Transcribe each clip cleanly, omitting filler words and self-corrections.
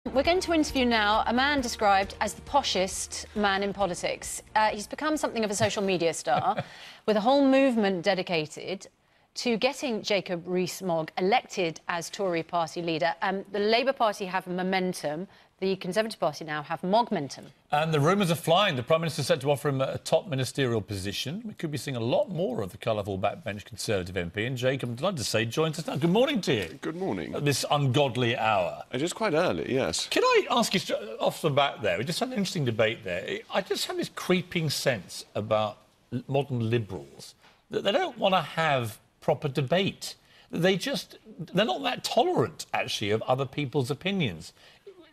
We're going to interview now a man described as the poshest man in politics. He's become something of a social media star, with a whole movement dedicated to getting Jacob Rees-Mogg elected as Tory party leader. The Labour Party have Moggmentum. The Conservative Party now have Moggmentum. And the rumours are flying. The Prime Minister said to offer him a top ministerial position. We could be seeing a lot more of the colourful backbench Conservative MP. And Jacob, I'm delighted to say, joins us now. Good morning to you. Good morning. At this ungodly hour. It is quite early, yes. Can I ask you, off the bat there, we just had an interesting debate there. I just have this creeping sense about modern liberals that they don't want to have proper debate. They're not that tolerant, actually, of other people's opinions.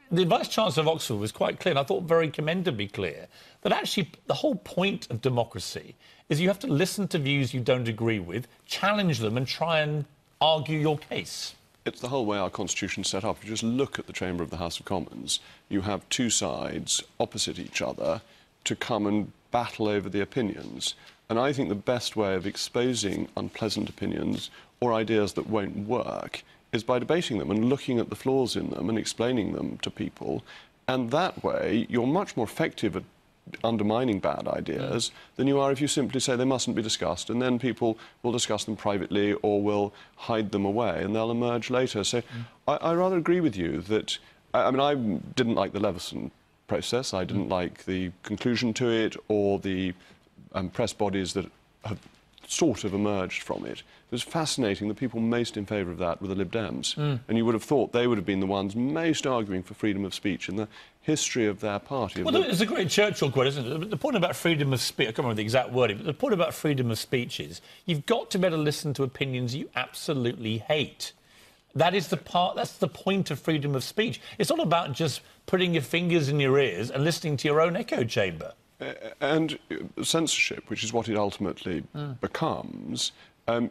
The Vice-Chancellor of Oxford was quite clear, and I thought very commendably clear, that actually the whole point of democracy is you have to listen to views you don't agree with, challenge them and try and argue your case. It's the whole way our Constitution's set up. If you just look at the chamber of the House of Commons, you have two sides opposite each other to come and battle over the opinions. And I think the best way of exposing unpleasant opinions or ideas that won't work is by debating them and looking at the flaws in them and explaining them to people. And that way, you're much more effective at undermining bad ideas than you are if you simply say they mustn't be discussed, and then people will discuss them privately or will hide them away and they'll emerge later. So I rather agree with you that, I mean, I didn't like the Leveson process. I didn't like the conclusion to it or the press bodies that have sort of emerged from it. It was fascinating. The people most in favour of that were the Lib Dems. And you would have thought they would have been the ones most arguing for freedom of speech in the history of their party. Well, there's a great Churchill quote, isn't it? The point about freedom of speech, I can't remember the exact wording, but the point about freedom of speech is you've got to be able to listen to opinions you absolutely hate. That's the point of freedom of speech. It's not about just putting your fingers in your ears and listening to your own echo chamber. And censorship, which is what it ultimately becomes,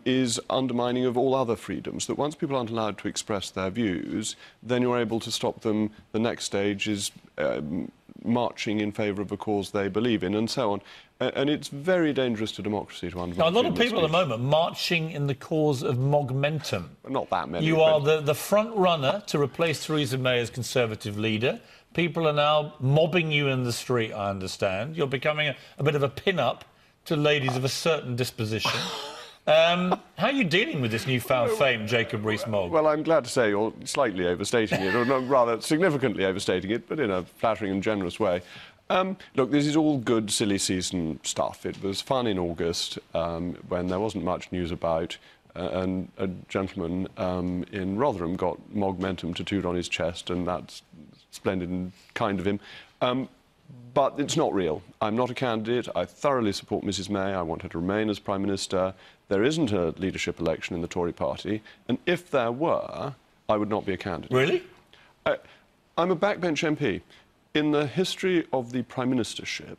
is undermining of all other freedoms, that once people aren't allowed to express their views, then you're able to stop them. The next stage is marching in favour of a cause they believe in, and so on. And it's very dangerous to democracy to undermine. Now, a lot of people at the moment marching in the cause of Moggmentum. Not that many. You are the front runner to replace Theresa May as Conservative leader. People are now mobbing you in the street, I understand. You're becoming a bit of a pin-up to ladies of a certain disposition. How are you dealing with this newfound fame, Jacob Rees-Mogg? Well, I'm glad to say you're slightly overstating it, or rather significantly overstating it, but in a flattering and generous way. Look, this is all good, silly season stuff. It was fun in August when there wasn't much news about, and a gentleman in Rotherham got Moggmentum tattooed on his chest, and that's splendid and kind of him. But it's not real. I'm not a candidate. I thoroughly support Mrs May. I want her to remain as Prime Minister. There isn't a leadership election in the Tory party, and if there were, I would not be a candidate. Really? I'm a backbench MP. In the history of the Prime Ministership,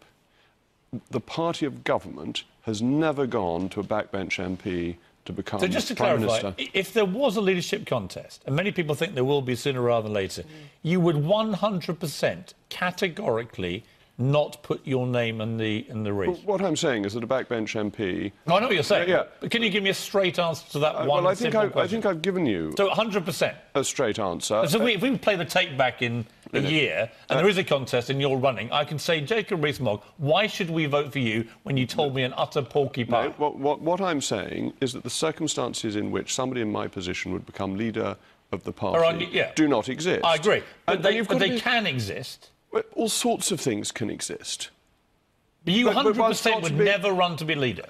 the party of government has never gone to a backbench MP to become Prime Minister. So just to clarify, if there was a leadership contest, and many people think there will be sooner rather than later, you would 100% categorically not put your name in the race. Well, what I'm saying is that a backbench MP... I know what you're saying, but can you give me a straight answer to that one well, simple question? I think I've given you... So 100%? A straight answer. So if we play the tape back in a year, and there is a contest and you're running, I can say, Jacob Rees-Mogg, why should we vote for you when you told me an utter porcupine? No, what I'm saying is that the circumstances in which somebody in my position would become leader of the party do not exist. I agree. But they can exist. All sorts of things can exist. But you 100% would never run to be leader?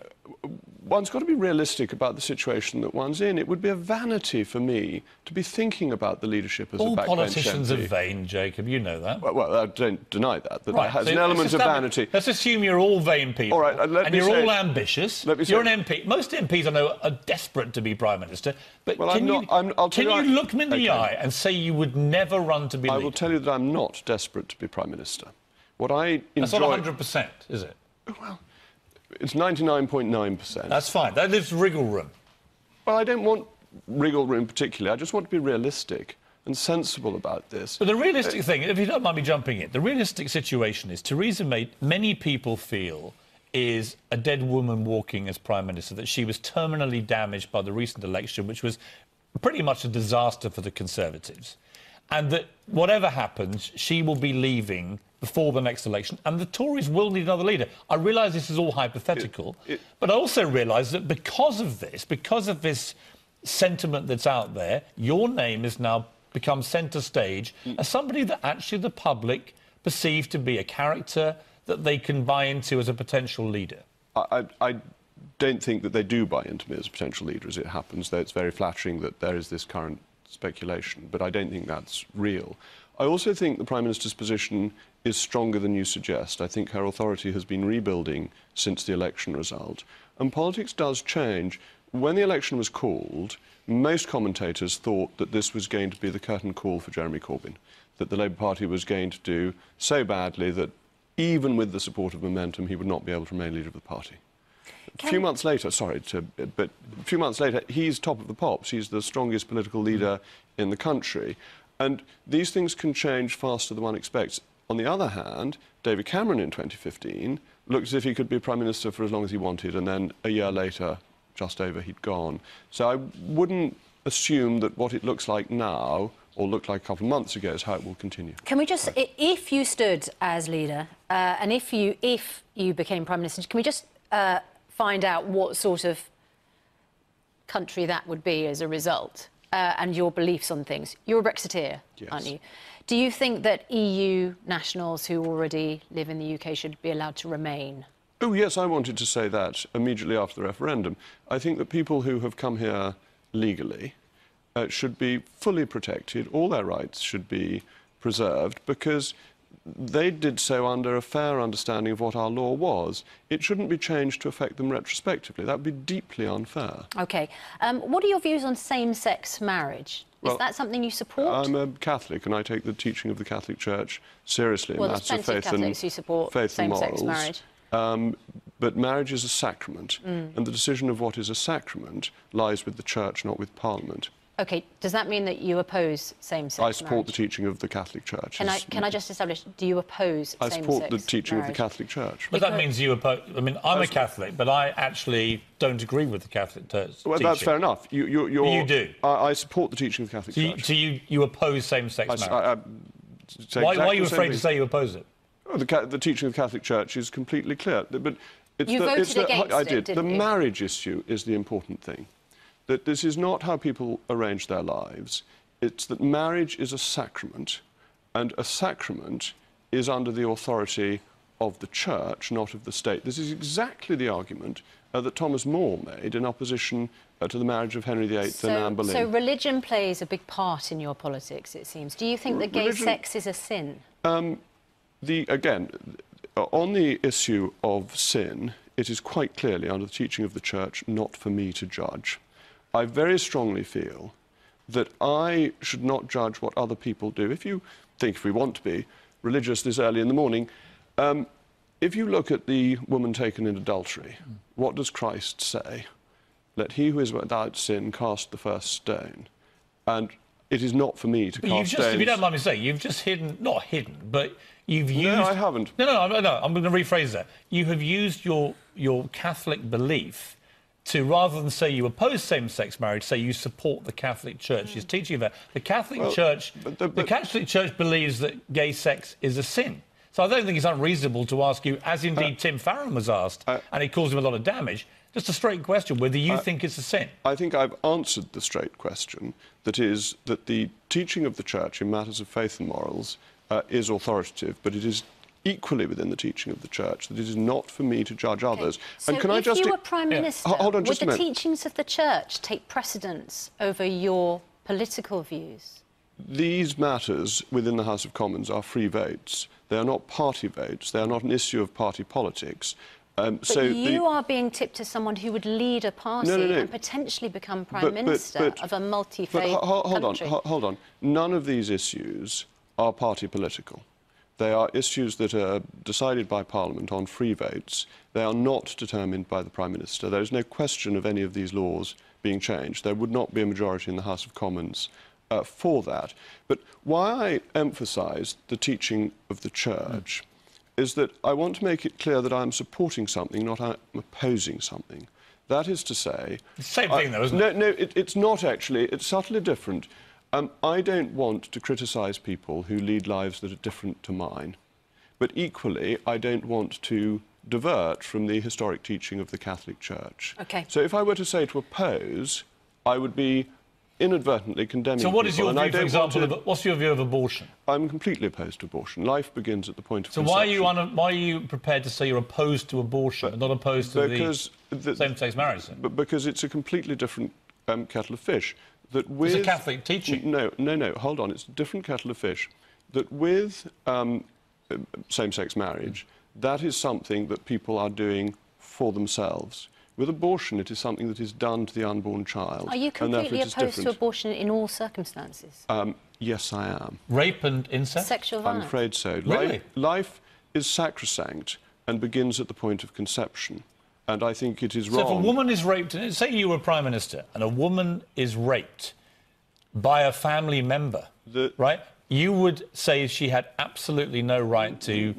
One's got to be realistic about the situation that one's in. It would be a vanity for me to be thinking about the leadership as a backbench MP. All politicians are vain, Jacob, you know that. Well, I don't deny that. That has an element of vanity. Let's assume you're all vain people. All right, and you're all ambitious. You're an MP. Most MPs I know are desperate to be Prime Minister. But can you look me in the eye and say you would never run to be leader? I will tell you that I'm not desperate to be Prime Minister. What I enjoy... That's not 100%, is it? Well... It's 99.9%. That's fine. That leaves wriggle room. Well, I don't want wriggle room particularly. I just want to be realistic and sensible about this. But the realistic thing, if you don't mind me jumping in, the realistic situation is Theresa May, many people feel, is a dead woman walking as Prime Minister, that she was terminally damaged by the recent election, which was pretty much a disaster for the Conservatives. and that whatever happens, she will be leaving before the next election, and the Tories will need another leader. I realise this is all hypothetical, but I also realise that because of this sentiment that's out there, your name has now become centre stage as somebody that actually the public perceive to be a character that they can buy into as a potential leader. I don't think that they do buy into me as a potential leader, as it happens, though it's very flattering that there is this current speculation, but I don't think that's real. I also think the Prime Minister's position is stronger than you suggest. I think her authority has been rebuilding since the election result, and politics does change. When the election was called, most commentators thought that this was going to be the curtain call for Jeremy Corbyn, that the Labour Party was going to do so badly that even with the support of Momentum, he would not be able to remain leader of the party. A few months later, he's top of the pops. He's the strongest political leader in the country. And these things can change faster than one expects. On the other hand, David Cameron in 2015 looked as if he could be Prime Minister for as long as he wanted, and then a year later, just over, he'd gone. So I wouldn't assume that what it looks like now, or looked like a couple of months ago, is how it will continue. Can we just, if you stood as leader, and if you became Prime Minister, can we just find out what sort of country that would be as a result, and your beliefs on things? You're a Brexiteer, yes, aren't you? Do you think that EU nationals who already live in the UK should be allowed to remain? Oh, yes, I wanted to say that immediately after the referendum. I think that people who have come here legally should be fully protected. All their rights should be preserved because they did so under a fair understanding of what our law was. It shouldn't be changed to affect them retrospectively. That would be deeply unfair. OK. What are your views on same-sex marriage? Is that something you support? I'm a Catholic, and I take the teaching of the Catholic Church seriously in matters of faith and morals. Who support same-sex marriage. But marriage is a sacrament, and the decision of what is a sacrament lies with the Church, not with Parliament. OK, does that mean that you oppose same-sex marriage? I support the teaching of the Catholic Church. Can I just establish, do you oppose same-sex marriage? I support the teaching of the Catholic Church. But that means you oppose... I mean, I'm a Catholic, but I actually don't agree with the Catholic teaching. Well, that's fair enough. You do? I support the teaching of the Catholic Church. So you oppose same-sex marriage? Why are you afraid to say you oppose it? Oh, the teaching of the Catholic Church is completely clear. But you voted against I did. Didn't the you? marriage issue is the important thing. That this is not how people arrange their lives. It's that marriage is a sacrament, and a sacrament is under the authority of the Church, not of the state. This is exactly the argument that Thomas More made in opposition to the marriage of Henry VIII and Anne Boleyn. So religion plays a big part in your politics, it seems. Do you think that gay sex is a sin? Again, on the issue of sin, it is quite clearly under the teaching of the Church not for me to judge. I very strongly feel that I should not judge what other people do. If you think, if we want to be religious this early in the morning, if you look at the woman taken in adultery, what does Christ say? Let he who is without sin cast the first stone. And it is not for me to cast stones. If you don't mind me saying, you've just not hidden, but you've used... No, I haven't. No, I'm going to rephrase that. You have used your Catholic belief to, rather than say you oppose same-sex marriage, say you support the Catholic Church's teaching of that. The Catholic Church, the Catholic Church believes that gay sex is a sin. So I don't think it's unreasonable to ask you, as indeed Tim Farron was asked, and it caused him a lot of damage, just a straight question, whether you think it's a sin. I think I've answered the straight question, that is, that the teaching of the Church in matters of faith and morals is authoritative, but it is equally within the teaching of the Church that it is not for me to judge others. So and can I just... if you were Prime Minister, would the teachings of the Church take precedence over your political views? These matters within the House of Commons are free votes. They are not party votes. They are not an issue of party politics. But you are being tipped as someone who would lead a party and potentially become Prime Minister of a multi-faith country. Hold on. None of these issues are party political. They are issues that are decided by Parliament on free votes. They are not determined by the Prime Minister. There is no question of any of these laws being changed. There would not be a majority in the House of Commons for that. But why I emphasise the teaching of the Church is that I want to make it clear that I am supporting something, not I'm opposing something. That is to say... Same thing, though, isn't it? No, it's not actually. It's subtly different. I don't want to criticise people who lead lives that are different to mine, but equally, I don't want to divert from the historic teaching of the Catholic Church. OK. So if I were to say to oppose, I would be inadvertently condemning people. So what is your view, for example, what's your view of abortion? I'm completely opposed to abortion. Life begins at the point of conception. So why are you prepared to say you're opposed to abortion, but not opposed to the same-sex marriage? But because it's a completely different kettle of fish. That with, it's a Catholic teaching. No, hold on. It's a different kettle of fish. That with same-sex marriage, that is something that people are doing for themselves. With abortion, it is something that is done to the unborn child. Are you completely opposed to abortion in all circumstances? Yes, I am. Rape and incest? Sexual violence? I'm afraid so. Really? Life is sacrosanct and begins at the point of conception. And I think it is wrong. So if a woman is raped, say you were Prime Minister, and a woman is raped by a family member, right? You would say she had absolutely no right to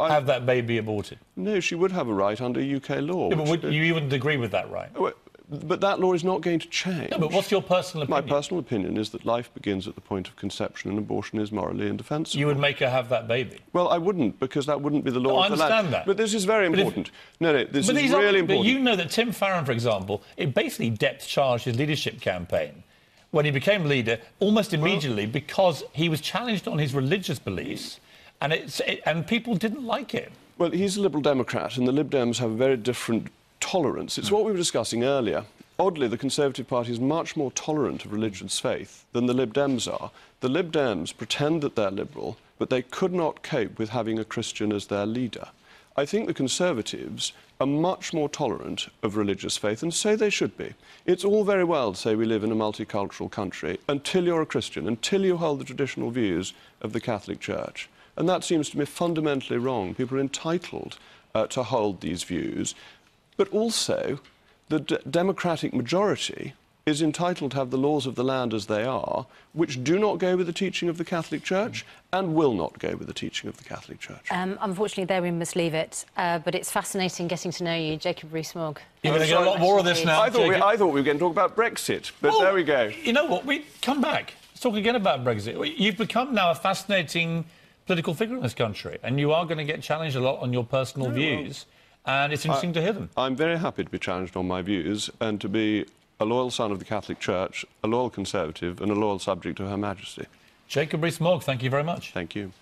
have that baby aborted. No, she would have a right under UK law. Yeah, but you wouldn't agree with that right? But that law is not going to change. No, but what's your personal opinion? My personal opinion is that life begins at the point of conception and abortion is morally indefensible. You would make her have that baby? Well, I wouldn't, because that wouldn't be the law of the land. I understand that. But this is very important. This is really important. But you know that Tim Farron, for example, it basically depth-charged his leadership campaign when he became leader almost immediately because he was challenged on his religious beliefs and people didn't like it. Well, he's a Liberal Democrat and the Lib Dems have a very different tolerance. It's what we were discussing earlier. Oddly, the Conservative Party is much more tolerant of religious faith than the Lib Dems are. The Lib Dems pretend that they're liberal, but they could not cope with having a Christian as their leader. I think the Conservatives are much more tolerant of religious faith, and so they should be. It's all very well to say we live in a multicultural country until you're a Christian, until you hold the traditional views of the Catholic Church. And that seems to me fundamentally wrong. People are entitled to hold these views, but also the democratic majority is entitled to have the laws of the land as they are, which do not go with the teaching of the Catholic Church and will not go with the teaching of the Catholic Church. Unfortunately, there we must leave it. But it's fascinating getting to know you, Jacob Rees Mogg. You're going to get a lot more of this now, I thought we were going to talk about Brexit, but there we go. You know what? We come back. Let's talk again about Brexit. You've become now a fascinating political figure in this country, and you are going to get challenged a lot on your personal views, and it's interesting to hear them. I'm very happy to be challenged on my views and to be a loyal son of the Catholic Church, a loyal Conservative and a loyal subject of Her Majesty. Jacob Rees Mogg, thank you very much. Thank you.